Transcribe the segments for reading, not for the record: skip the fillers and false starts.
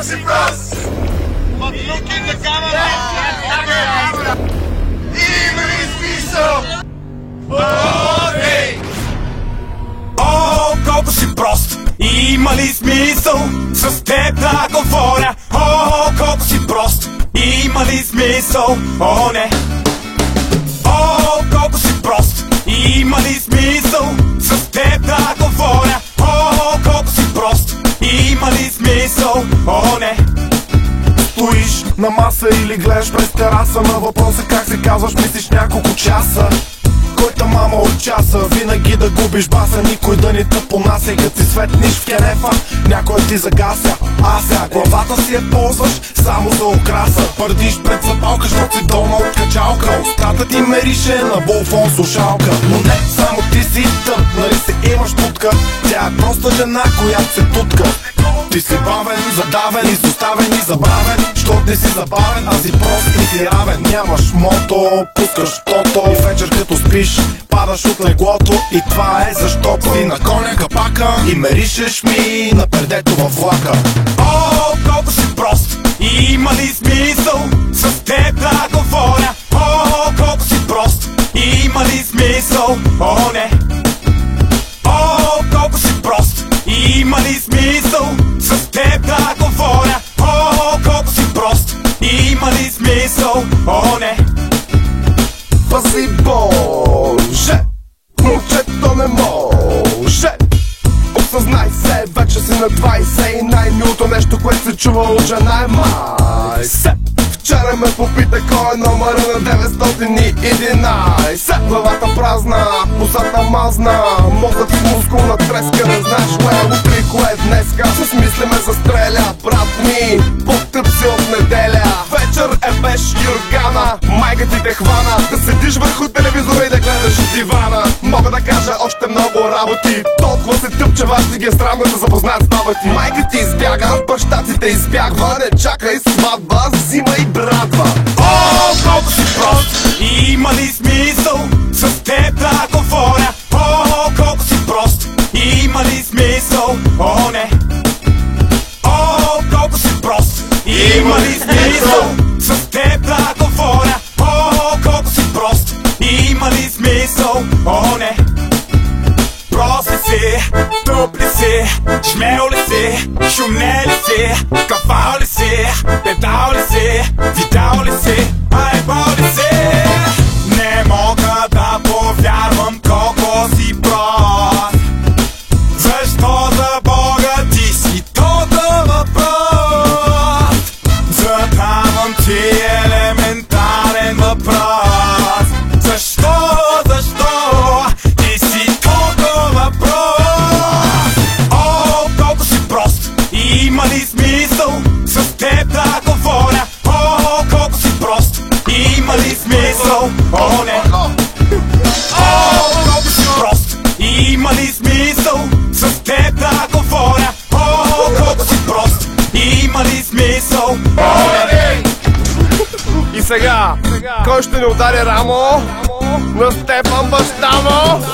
си прост. Матлуки за камера. Има ли смисъл? О, колко си прост. Има ли смисъл с теб да говоря? О, колко си прост. Има ли смисъл? О, не. О, колко си прост. Има ли смисъл с теб да говоря? О, колко си прост. Има ли смисъл? О, не. Стоиш на маса или гледаш през тераса, на въпроса как се казваш мислиш няколко часа. Който мама от часа, винаги да губиш баса, никой да ни те понася. И като си светниш в кенефа, някой ти загася. А сега главата си я ползваш само за украса. Пърдиш пред запалка, защото си долна от качалка. Устата ти мерише на болфон слушалка. Но не, само ти си тъп, нали се имаш путка. Тя е проста жена, която се тутка. Ти си бавен, задавен, изоставен и забравен. Щот не си забавен, а си прост и си равен. Нямаш мото, пускаш тото. И вечер като спиш, падаш от леглото. И това е защото си на коня капака и меришеш ми на пердето във влака. О, колко си прост. Има ли смисъл с теб да говоря? О, колко си прост. Има ли смисъл? О, не. О, колко си прост. Има ли смисъл с теб да говоря? О, колко си прост. Има ли смисъл? О, не. Пази Боже, момчето не може. Осъзнай се, вече си на 20 и най-милото нещо, което се чува от жена е май се. Вчера ме попита кой е номера на 911. Главата празна, косата мазна, мозък с мускул на треска. Не знаеш кое е утре, кое е днеска. С мисли ме застреля, брат ми, потъп си от неделя. Вечер е без юргана, майка ти те хвана. Да седиш върху телевизора и да гледаш дивана. Мога да кажа още много работи, толкова се тъпчева, ще ги е срамно да запознаят с баба ти. Майка ти избяга, баща ти те избягва. Не чакай сватба, взимай братва. О, колко си прост. Има ли смисъл с теб да говоря? О, колко си прост. Има ли смисъл? О, не. О, колко си прост. Има ли смисъл с теб да говоря? О, колко си прост. Има ли смисъл? О, не. Прост ли си? Тъп ли си? Шмел ли си? Шумне ли си? Кафал ли си? Педал ли си? Видал ли си? Айбал ли си? Не мога да повярвам колко си прост. Защо за Бога ти си толкова прост? Задавам ти елементарен въпрос. Защо ти си толкова прост? О, колко си прост. Има ли смисъл с теб да говоря? О, колко си прост. Има ли смисъл? О, не. О, колко си прост. Има ли смисъл с теб да говоря? О, колко си прост. Има ли смисъл? О, не. И сега, кой ще ни удари рамо? На Стефан баща му!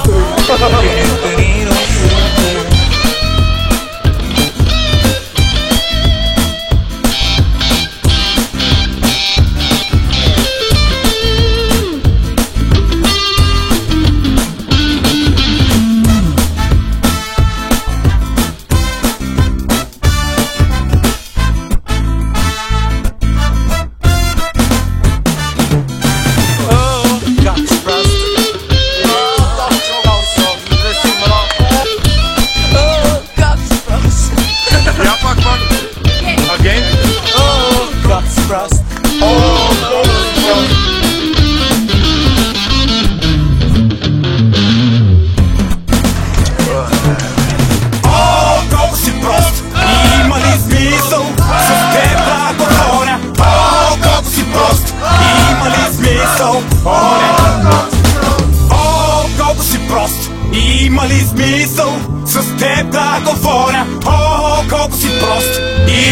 Има ли смисъл с теб да говоря? О, колко си прост.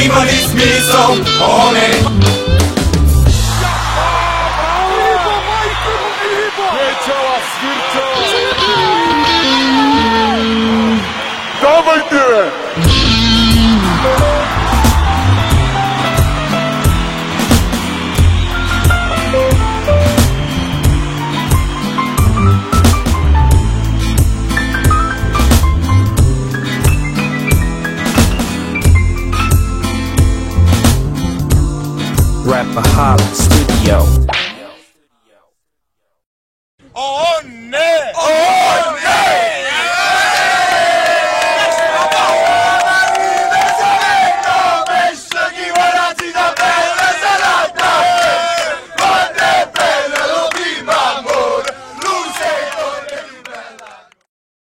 Има ли смисъл? О, не. Давайте! Radio.